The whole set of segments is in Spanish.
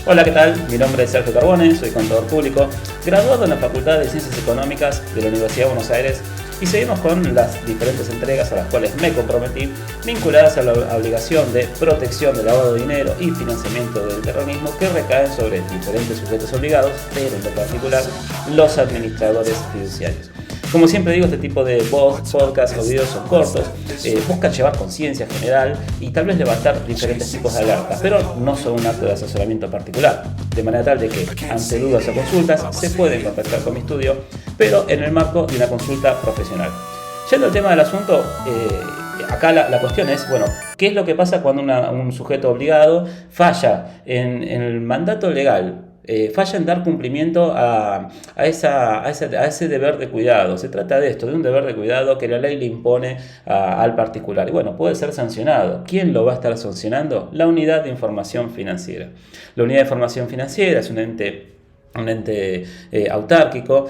Hola, ¿qué tal? Mi nombre es Sergio Carbone, soy contador público, graduado en la Facultad de Ciencias Económicas de la Universidad de Buenos Aires, y seguimos con las diferentes entregas a las cuales me comprometí, vinculadas a la obligación de protección del lavado de dinero y financiamiento del terrorismo que recaen sobre diferentes sujetos obligados, pero en lo particular los administradores fiduciarios. Como siempre digo, este tipo de podcasts o videos son cortos, buscan llevar conciencia general y tal vez levantar diferentes tipos de alertas, pero no son un acto de asesoramiento particular, de manera tal de que ante dudas o consultas se pueden contactar con mi estudio, pero en el marco de una consulta profesional. Yendo al tema del asunto, acá la cuestión es, bueno, ¿qué es lo que pasa cuando un sujeto obligado falla en el mandato legal? Falla en dar cumplimiento a ese deber de cuidado. Se trata de esto, de un deber de cuidado que la ley le impone al particular. Y bueno, puede ser sancionado. ¿Quién lo va a estar sancionando? La Unidad de Información Financiera. La Unidad de Información Financiera es un ente autárquico,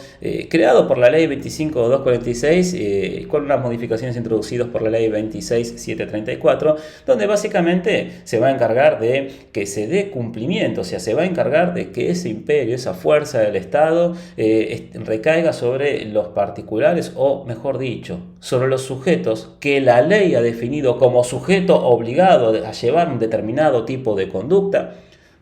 creado por la ley 25.246, con unas modificaciones introducidas por la ley 26.734, donde básicamente se va a encargar de que se dé cumplimiento, o sea, se va a encargar de que ese imperio, esa fuerza del Estado, recaiga sobre los particulares, o mejor dicho, sobre los sujetos que la ley ha definido como sujeto obligado a llevar un determinado tipo de conducta.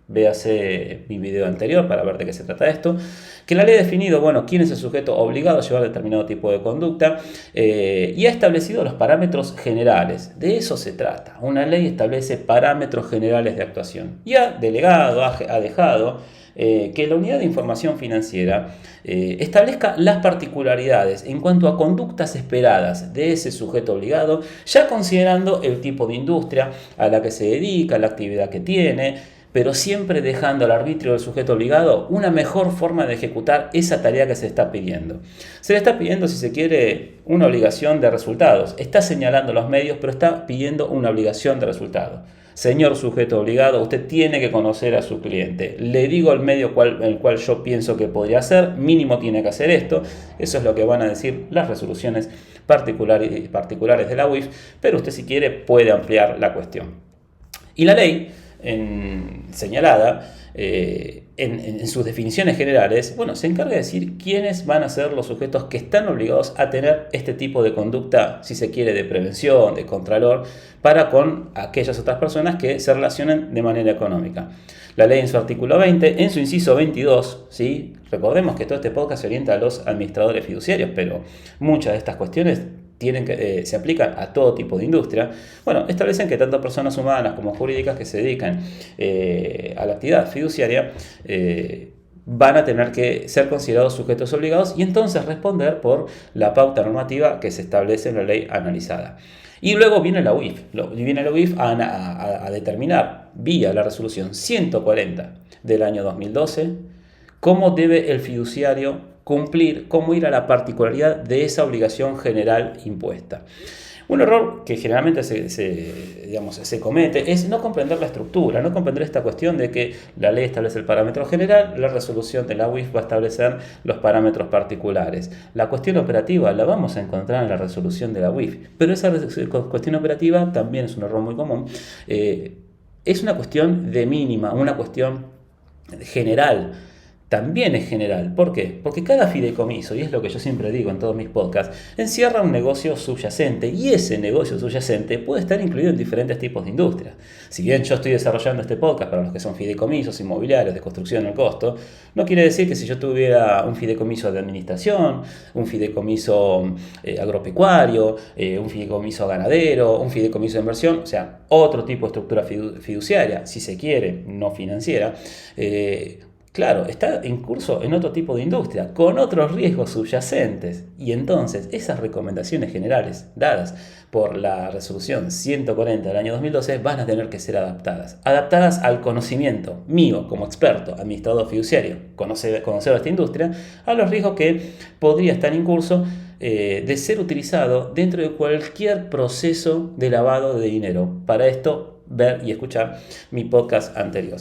Véase mi video anterior para ver de qué se trata esto. Que la ley ha definido, bueno, quién es el sujeto obligado a llevar determinado tipo de conducta y ha establecido los parámetros generales. De eso se trata. Una ley establece parámetros generales de actuación y ha delegado, ha dejado que la Unidad de Información Financiera establezca las particularidades en cuanto a conductas esperadas de ese sujeto obligado, ya considerando el tipo de industria a la que se dedica, la actividad que tiene, pero siempre dejando al arbitrio del sujeto obligado una mejor forma de ejecutar esa tarea que se está pidiendo. Se le está pidiendo, si se quiere, una obligación de resultados. Está señalando los medios, pero está pidiendo una obligación de resultados. Señor sujeto obligado, usted tiene que conocer a su cliente. Le digo el medio en el cual yo pienso que podría hacer, mínimo tiene que hacer esto. Eso es lo que van a decir las resoluciones particulares de la UIF, pero usted, si quiere, puede ampliar la cuestión. Y la ley señalada en sus definiciones generales, bueno, se encarga de decir quiénes van a ser los sujetos que están obligados a tener este tipo de conducta, si se quiere, de prevención, de contralor, para con aquellas otras personas que se relacionen de manera económica. La ley en su artículo 20, en su inciso 22, ¿sí? Recordemos que todo este podcast se orienta a los administradores fiduciarios, pero muchas de estas cuestiones se aplican a todo tipo de industria. Bueno, establecen que tanto personas humanas como jurídicas que se dedican a la actividad fiduciaria van a tener que ser considerados sujetos obligados y entonces responder por la pauta normativa que se establece en la ley analizada. Y luego viene la UIF. Viene la UIF a determinar, vía la resolución 140 del año 2012, cómo debe el fiduciario cumplir, cómo ir a la particularidad de esa obligación general impuesta. Un error que generalmente se comete es no comprender la estructura, no comprender esta cuestión de que la ley establece el parámetro general, la resolución de la UIF va a establecer los parámetros particulares. La cuestión operativa la vamos a encontrar en la resolución de la UIF, pero esa cuestión operativa también es un error muy común. Es una cuestión de mínima, una cuestión general. También es general. ¿Por qué? Porque cada fideicomiso, y es lo que yo siempre digo en todos mis podcasts, encierra un negocio subyacente y ese negocio subyacente puede estar incluido en diferentes tipos de industrias. Si bien yo estoy desarrollando este podcast para los que son fideicomisos inmobiliarios de construcción al costo, no quiere decir que si yo tuviera un fideicomiso de administración, un fideicomiso agropecuario, un fideicomiso ganadero, un fideicomiso de inversión, o sea, otro tipo de estructura fiduciaria, si se quiere, no financiera, claro, está en curso en otro tipo de industria, con otros riesgos subyacentes. Y entonces esas recomendaciones generales dadas por la resolución 140 del año 2012 van a tener que ser adaptadas. Adaptadas al conocimiento mío como experto, administrador fiduciario, conocer esta industria, a los riesgos que podría estar en curso de ser utilizado dentro de cualquier proceso de lavado de dinero. Para esto, ver y escuchar mi podcast anterior.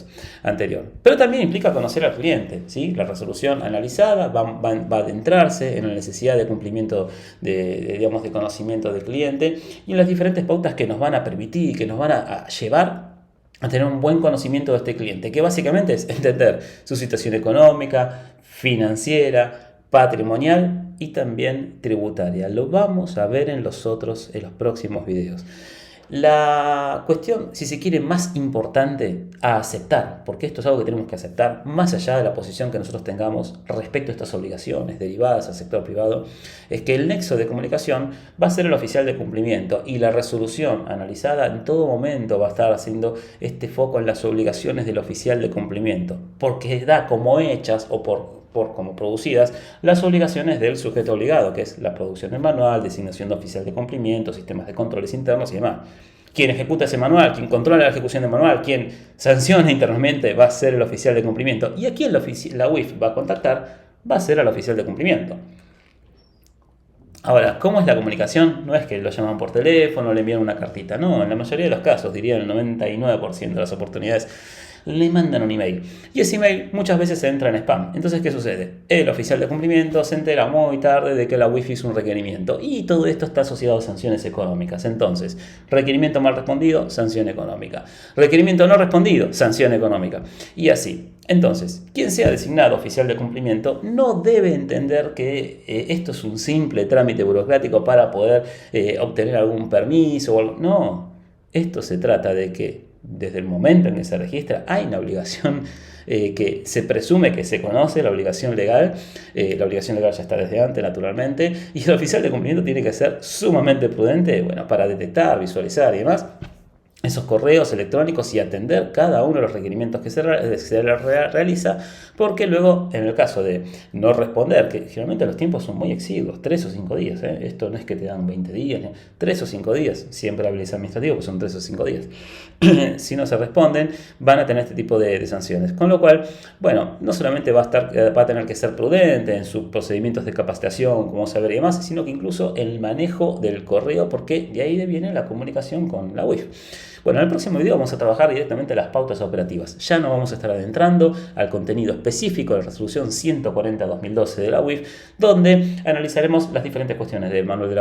Pero también implica conocer al cliente, ¿sí? La resolución analizada va a adentrarse en la necesidad de cumplimiento de conocimiento del cliente y en las diferentes pautas que nos van a permitir y que nos van a llevar a tener un buen conocimiento de este cliente, que básicamente es entender su situación económica, financiera, patrimonial y también tributaria. Lo vamos a ver en los próximos videos. La cuestión, si se quiere, más importante a aceptar, porque esto es algo que tenemos que aceptar, más allá de la posición que nosotros tengamos respecto a estas obligaciones derivadas al sector privado, es que el nexo de comunicación va a ser el oficial de cumplimiento y la resolución analizada en todo momento va a estar haciendo este foco en las obligaciones del oficial de cumplimiento, porque da como hechas o por como producidas las obligaciones del sujeto obligado, que es la producción del manual, designación de oficial de cumplimiento, sistemas de controles internos y demás. Quien ejecuta ese manual, quien controla la ejecución del manual, quien sanciona internamente va a ser el oficial de cumplimiento. Y a quien la UIF va a contactar va a ser al oficial de cumplimiento. Ahora, ¿cómo es la comunicación? No es que lo llaman por teléfono, le envían una cartita. No, en la mayoría de los casos, diría el 99% de las oportunidades, le mandan un email. Y ese email muchas veces entra en spam. Entonces, ¿qué sucede? El oficial de cumplimiento se entera muy tarde de que la Wi-Fi hizo un requerimiento. Y todo esto está asociado a sanciones económicas. Entonces, requerimiento mal respondido, sanción económica. Requerimiento no respondido, sanción económica. Y así. Entonces, quien sea designado oficial de cumplimiento no debe entender que esto es un simple trámite burocrático para poder obtener algún permiso o algo. No, esto se trata de que desde el momento en que se registra hay una obligación que se presume que se conoce, la obligación legal ya está desde antes naturalmente, y el oficial de cumplimiento tiene que ser sumamente prudente, bueno, para detectar, visualizar y demás esos correos electrónicos y atender cada uno de los requerimientos que se realiza, porque luego, en el caso de no responder, que generalmente los tiempos son muy exiguos, 3 o 5 días, esto no es que te dan 20 días, 3 o 5 días, siempre habilidad administrativa, pues son 3 o 5 días. Si no se responden, van a tener este tipo de sanciones. Con lo cual, bueno, no solamente va a tener que ser prudente en sus procedimientos de capacitación, como saber y demás, sino que incluso el manejo del correo, porque de ahí viene la comunicación con la UIF. Bueno, en el próximo video vamos a trabajar directamente las pautas operativas. Ya no vamos a estar adentrando al contenido específico de la resolución 140-2012 de la UIF, donde analizaremos las diferentes cuestiones del manual de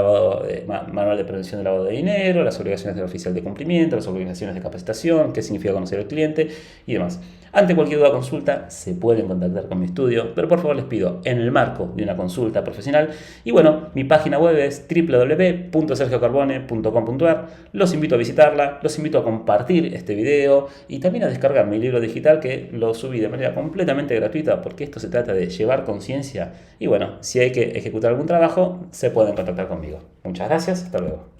prevención de lavado de dinero, las obligaciones del oficial de cumplimiento, las obligaciones de capacitación, qué significa conocer al cliente y demás. Ante cualquier duda o consulta se pueden contactar con mi estudio, pero por favor les pido en el marco de una consulta profesional. Y bueno, mi página web es www.sergiocarbone.com.ar. Los invito a visitarla, los invito a compartir este video y también a descargar mi libro digital, que lo subí de manera completamente gratuita, porque esto se trata de llevar conciencia. Y bueno, si hay que ejecutar algún trabajo, se pueden contactar conmigo. Muchas gracias, hasta luego.